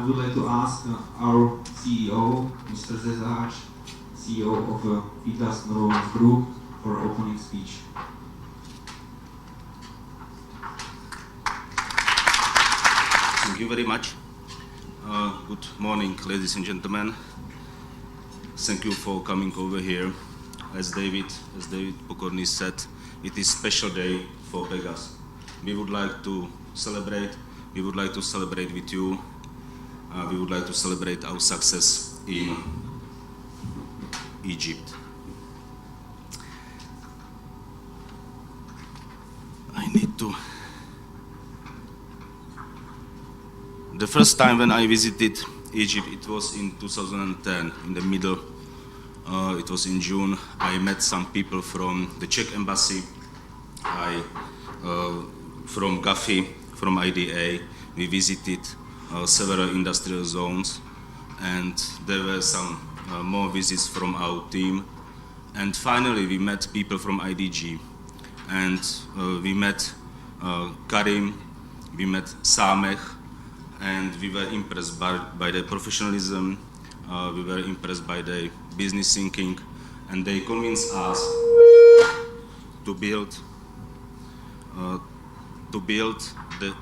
I would like to ask our CEO, Mr. Zezac, CEO of Vitas Norway Group, for opening speech. Thank you very much. Good morning, ladies and gentlemen. Thank you for coming over here. As David Pokorny said, it is a special day for Pegas. We would like to celebrate. We would like to celebrate with you. We would like to celebrate our success in Egypt. I need to. The first time when I visited Egypt, it was in 2010, in the middle. It was in June. I met some people from the Czech embassy, from GAFI, from IDA. We visited several industrial zones, and there were some more visits from our team. And finally, we met people from IDG, and we met Karim, we met Sameh, and we were impressed by their professionalism. We were impressed by their business thinking, and they convinced us to build the.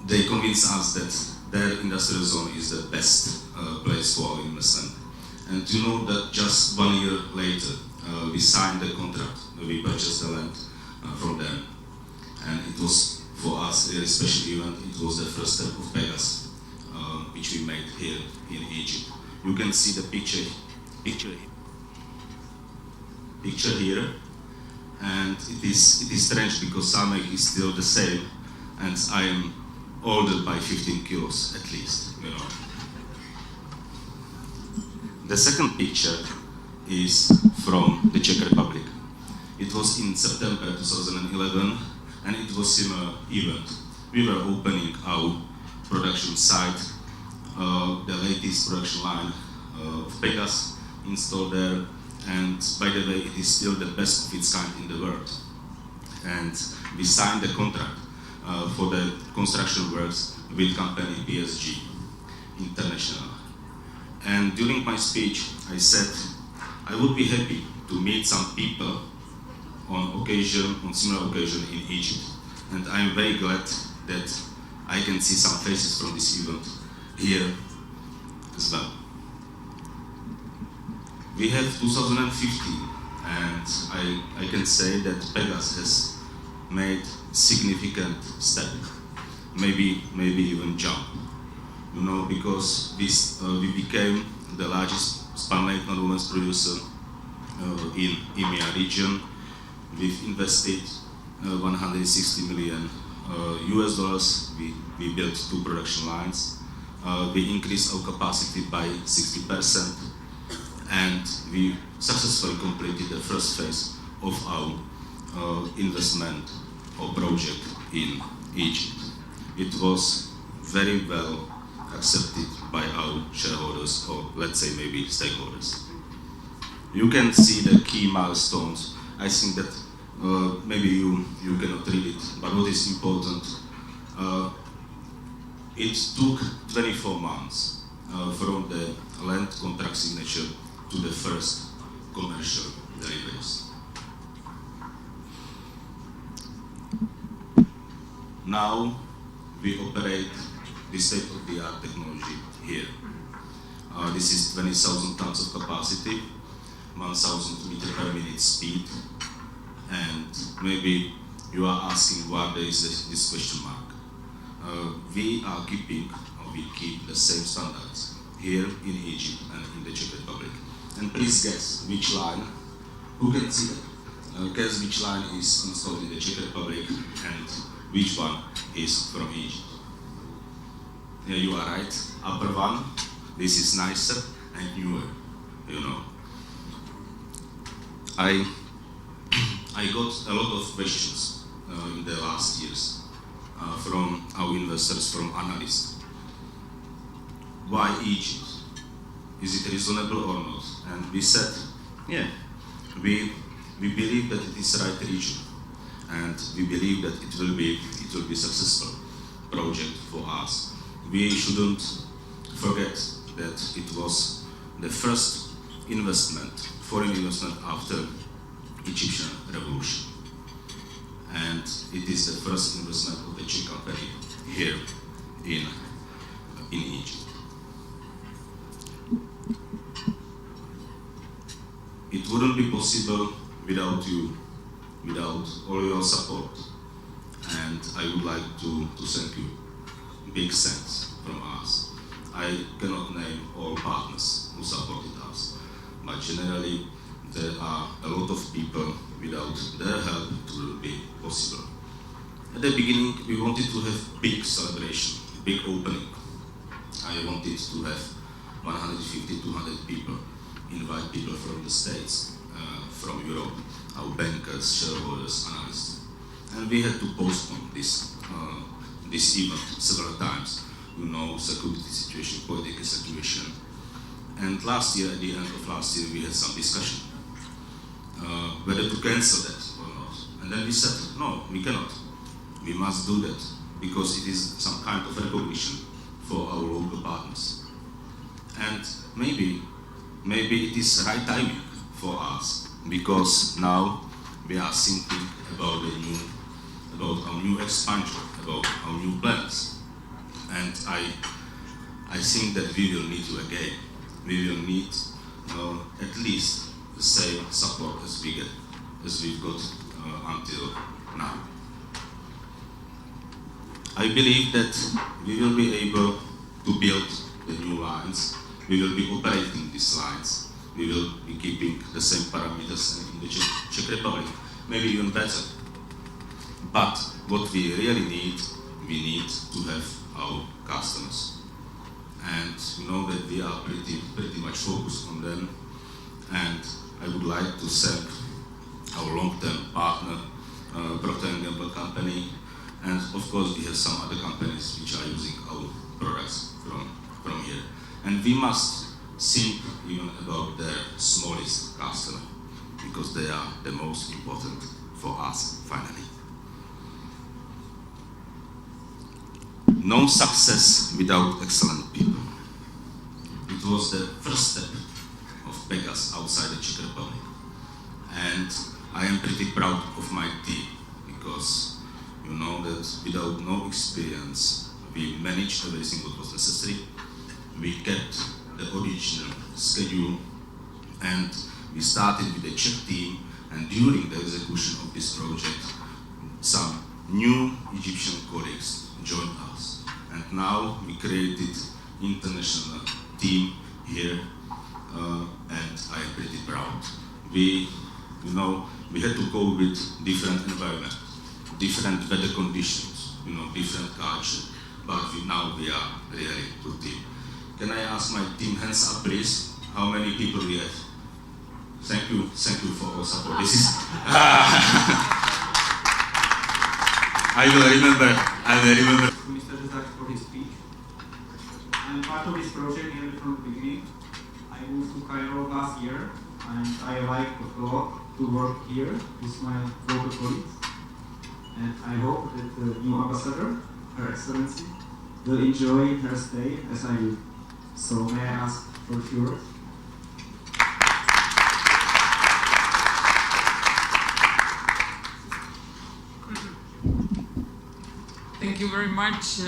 They convinced us that their industrial zone is the best place for our investment. And you know that just 1 year later, we signed the contract. We purchased the land from them, and it was for us a very special event. It was the first step of Pegas, which we made here in Egypt. You can see the picture here, and it is strange because Samek is still the same, and I am older by 15 kilos at least, you know. The second picture is from the Czech Republic. It was in September 2011, and it was a similar event. We were opening our production site, the latest production line of Pegas installed there, and by the way, it is still the best of its kind in the world. And we signed the contract for the construction works with company PSG International. And during my speech, I said I would be happy to meet some people on similar occasion in Egypt. And I am very glad that I can see some faces from this event here as well. We have 2015, and I can say that Pegas has made significant step, maybe even jump, you know, because we became the largest spunlace nonwovens producer in EMEA region. We've invested 160 million US dollars. We built 2 production lines. We increased our capacity by 60%, and we successfully completed the first phase of our investment or project in Egypt. It was very well accepted by our shareholders, or let's say maybe stakeholders. You can see the key milestones. I think that maybe you cannot read it, but what is important, it took 24 months from the land contract signature to the first commercial deliveries. Now we operate the state-of-the-art technology here. This is 20,000 tons of capacity, 1,000 meter per minute speed, and maybe you are asking why there is this question mark. We keep the same standards here in Egypt and in the Czech Republic. And please guess which line, who can see that? Guess which line is installed in the Czech Republic and which one is from Egypt. Yeah, you are right, upper one, this is nicer and newer, you know. I got a lot of questions in the last years from our investors, from analysts. Why Egypt? Is it reasonable or not? And we said, yeah, we believe that it is the right region, and we believe that it will be successful project for us. we shouldn't forget that it was the first investment, foreign investment after Egyptian revolution. And it is the first investment of the Czech company here in Egypt. It wouldn't be possible without you, without all your support. And I would like to thank you. Big thanks from us. I cannot name all partners who supported us, but generally there are a lot of people. Without their help, it wouldn't be possible. At the beginning, we wanted to have big celebration, big opening. I wanted to have 150, 200 people, invite people from the States, from Europe, our bankers, shareholders, analysts. And we had to postpone this event several times. You know, security situation, political situation. And last year, at the end of last year, we had some discussion whether to cancel that or not. And then we said, no, we cannot. We must do that because it is some kind of recognition for our local partners. And maybe it is right timing for us because now we are thinking about our new expansion, about our new plans. And I think that we will need you again. We will need at least the same support as we've got until now. I believe that we will be able to build the new lines. We will be operating these lines. We will be keeping the same parameters in the Czech Republic, maybe even better. But what we really need, we need to have our customers. And you know that we are pretty much focused on them. And I would like to thank our long-term partner, Procter & Gamble company, and of course we have some other companies which are using our products from here. And we must think even about their smallest customer, because they are the most important for us, finally. No success without excellent people. It was the first step of Pegasus outside the Czech Republic. And I am pretty proud of my team because you know that without no experience, we managed everything what was necessary. We kept the original schedule and we started with the Czech team, and during the execution of this project, some new Egyptian colleagues joined us. And now we created international team here, and I am pretty proud. We had to cope with different environment, different weather conditions, different culture, but now we are really good team. Can I ask my team hands up, please? How many people we have? Thank you for your support. This is. I will remember. Mr. Lizak for his speech. I'm part of this project nearly from the beginning. I moved to Cairo last year, and I like a lot to work here with my local colleagues. And I hope that the new ambassador, Her Excellency, will enjoy her stay as I do. So may I ask for a few words? Thank you very much,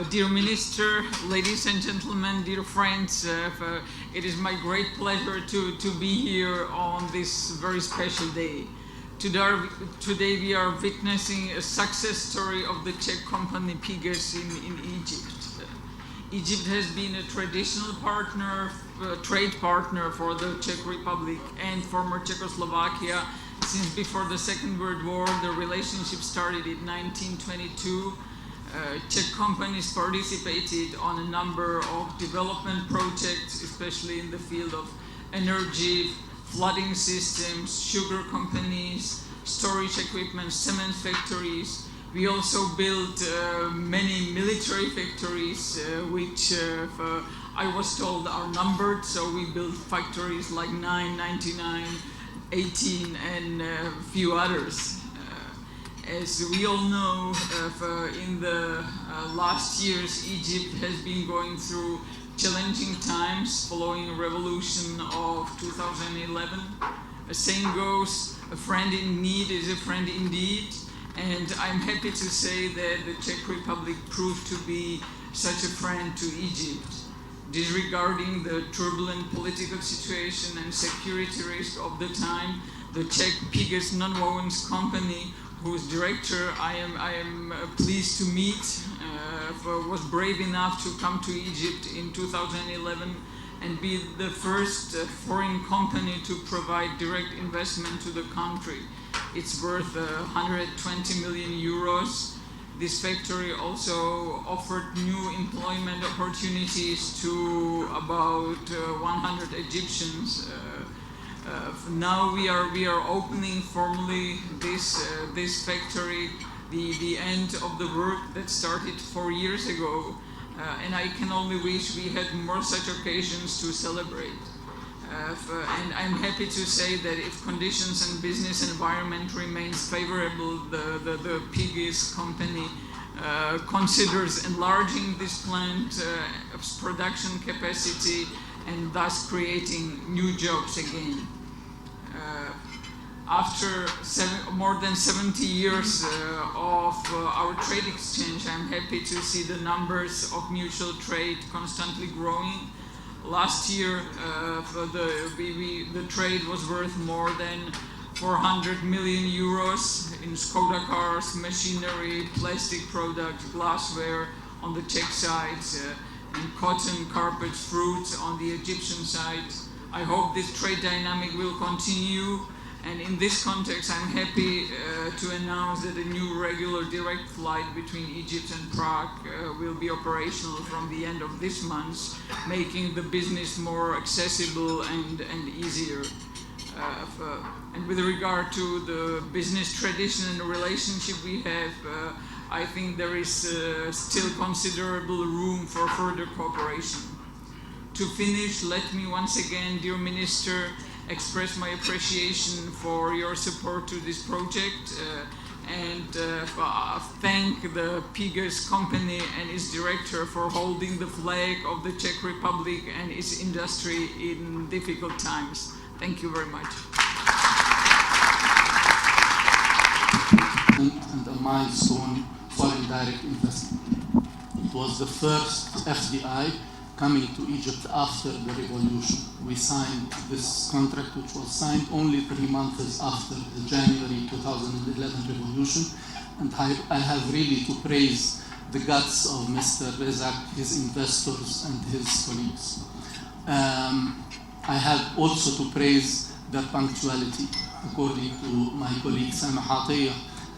dear Minister, ladies and gentlemen, dear friends. It is my great pleasure to be here on this very special day. Today we are witnessing a success story of the Czech company Pegasus in Egypt. Egypt has been a traditional partner, trade partner for the Czech Republic and former Czechoslovakia since before the Second World War. The relationship started in 1922. Czech companies participated on a number of development projects, especially in the field of energy, flooding systems, sugar companies, storage equipment, cement factories. We also built many military factories, which I was told are numbered. So we built factories like 9, 99, 18, and a few others. As we all know, in the last years, Egypt has been going through challenging times following a revolution of 2011. A saying goes, a friend in need is a friend indeed, and I'm happy to say that the Czech Republic proved to be such a friend to Egypt. Disregarding the turbulent political situation and security risk of the time, the Czech biggest nonwovens company, whose director I am pleased to meet, was brave enough to come to Egypt in 2011 and be the first foreign company to provide direct investment to the country. It's worth 120 million euros. This factory also offered new employment opportunities to about 100 Egyptians. Now we are opening formally this factory, the end of the work that started 4 years ago, and I can only wish we had more such occasions to celebrate. And I'm happy to say that if conditions and business environment remains favorable, the biggest company considers enlarging this plant production capacity and thus creating new jobs again. After more than 70 years of our trade exchange, I'm happy to see the numbers of mutual trade constantly growing. Last year, the trade was worth more than 400 million euros in Skoda cars, machinery, plastic products, glassware on the Czech side, and cotton, carpets, fruits on the Egyptian side. I hope this trade dynamic will continue, and in this context I'm happy to announce that a new regular direct flight between Egypt and Prague will be operational from the end of this month, making the business more accessible and easier. And with regard to the business tradition and the relationship we have, I think there is still considerable room for further cooperation. To finish, let me once again, dear Minister, express my appreciation for your support to this project and thank the Pigas company and its director for holding the flag of the Czech Republic and its industry in difficult times. Thank you very much. And a milestone foreign direct investment. It was the first FDI coming to Egypt after the revolution. We signed this contract, which was signed only 3 months after the January 2011 revolution, and I have really to praise the guts of Mr. Rezak, his investors, and his colleagues. I have also to praise their punctuality. According to my colleague Samah Atiyah,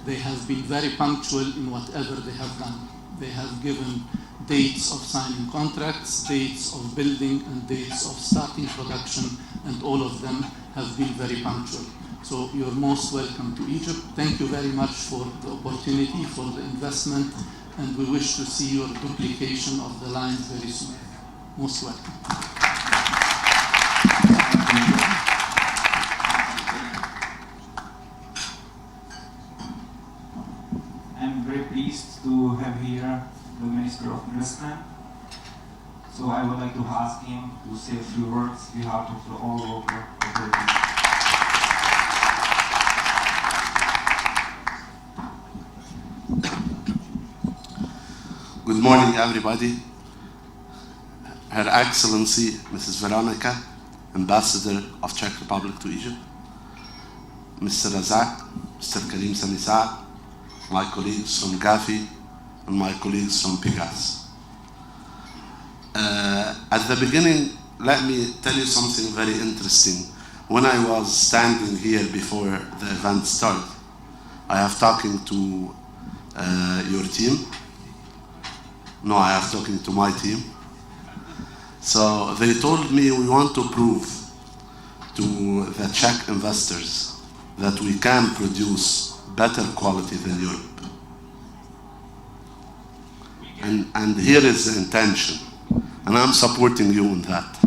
they have been very punctual in whatever they have done. They have given dates of signing contracts, dates of building, and dates of starting production, and all of them have been very punctual. So you're most welcome to Egypt. Thank you very much for the opportunity, for the investment, and we wish to see your duplication of the lines very soon. Most welcome. I'm very pleased to have here the Minister of Investment. So I would like to ask him to say a few words on behalf of all over the Good morning, everybody. Her Excellency, Mrs. Veronica, Ambassador of Czech Republic to Egypt, Mr. Razak, Mr. Karim Sanisa, my colleagues from Gafi, and my colleagues from Pigas. At the beginning, let me tell you something very interesting. When I was standing here before the event started, I have talking to your team. No, I have talking to my team. So they told me we want to prove to the Czech investors that we can produce better quality than Europe. And here is the intention, and I'm supporting you on that.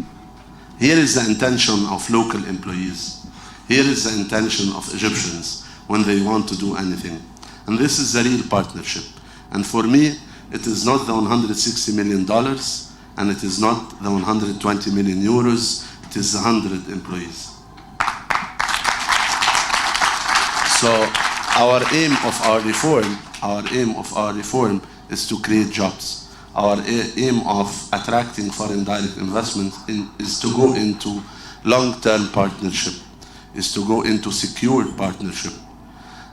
Here is the intention of local employees. Here is the intention of Egyptians when they want to do anything. And this is a real partnership. And for me, it is not the $160 million, and it is not the 120 million euros, it is 100 employees. So our aim of our reform is to create jobs. Our aim of attracting foreign direct investment is to go into long-term partnership, is to go into secured partnership.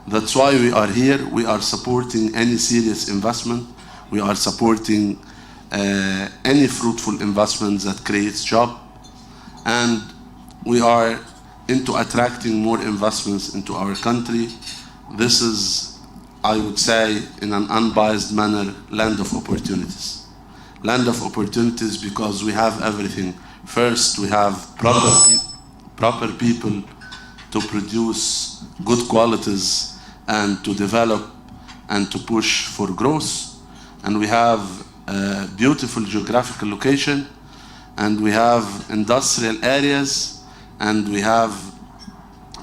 That's why we are here. We are supporting any serious investment. We are supporting any fruitful investment that creates job. And we are into attracting more investments into our country. This is, I would say, in an unbiased manner, land of opportunities. Land of opportunities because we have everything. First, we have proper people to produce good qualities and to develop and to push for growth. And we have a beautiful geographical location, and we have industrial areas, and we have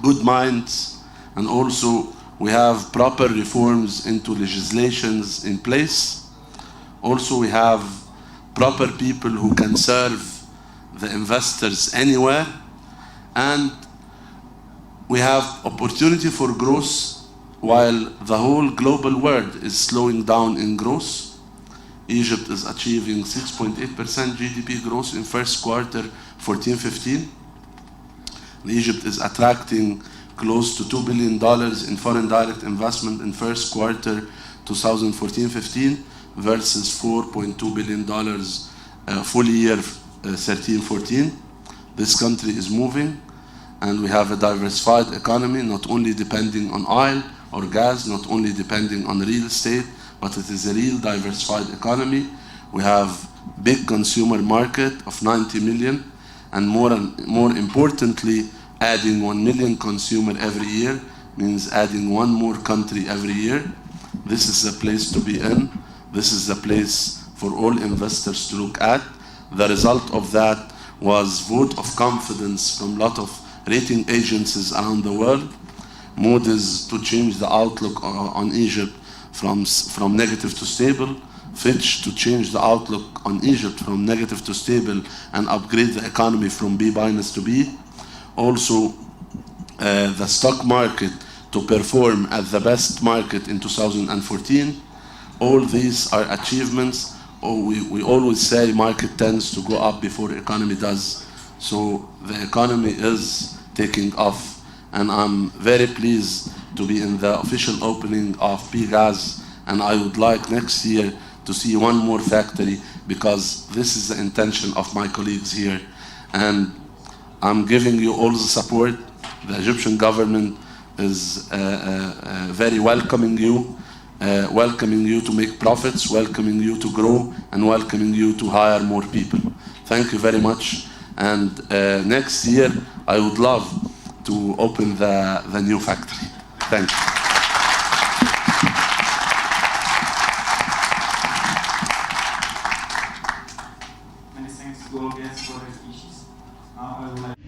good minds, and also we have proper reforms into legislations in place. Also, we have proper people who can serve the investors anywhere, and we have opportunity for growth while the whole global world is slowing down in growth. Egypt is achieving 6.8% GDP growth in first quarter 14-15. Egypt is attracting close to $2 billion in foreign direct investment in first quarter 2014-15 versus $4.2 billion full year 13-14. This country is moving, and we have a diversified economy, not only depending on oil or gas, not only depending on real estate, but it is a real diversified economy. We have big consumer market of 90 million, and more importantly, adding 1 million consumer every year means adding one more country every year. This is a place to be in. This is a place for all investors to look at. The result of that was vote of confidence from a lot of rating agencies around the world. Moody's to change the outlook on Egypt from negative to stable. Fitch to change the outlook on Egypt from negative to stable and upgrade the economy from B- to B. Also, the stock market to perform at the best market in 2014. All these are achievements. We always say market tends to go up before economy does. So the economy is taking off, and I'm very pleased to be in the official opening of Gas, and I would like next year to see one more factory, because this is the intention of my colleagues here. And I'm giving you all the support. The Egyptian government is very welcoming you to make profits, welcoming you to grow, and welcoming you to hire more people. Thank you very much. And next year, I would love to open the new factory. Thank you. Many thanks to all guests for their speeches. Now I would like